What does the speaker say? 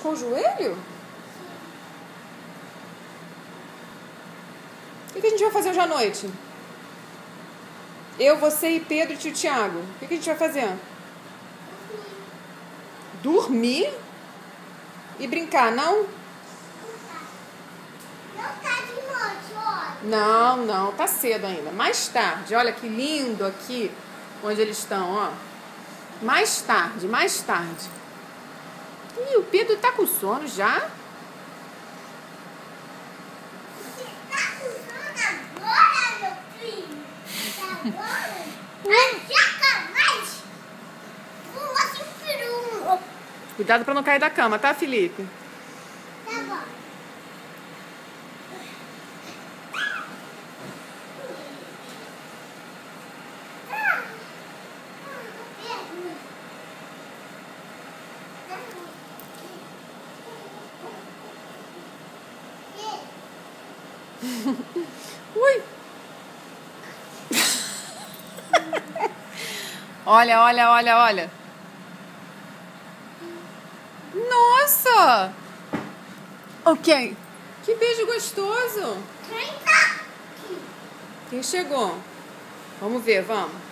machucou o joelho? O que a gente vai fazer hoje à noite? Eu, você e Pedro e tio Thiago. O que a gente vai fazer? Dormir? E brincar, não? Não tá de noite, olha. Não, tá cedo ainda. Mais tarde, olha que lindo aqui onde eles estão, ó. Mais tarde. Ih, o Pedro tá com sono já? Você tá com sono agora, meu filho? Agora? Ai, jaca mais! Assim, peru. Cuidado pra não cair da cama, tá, Felipe? Tá bom. Ui! Olha. Nossa! Ok. Que beijo gostoso. Quem tá aqui? Quem chegou? Vamos ver, vamos.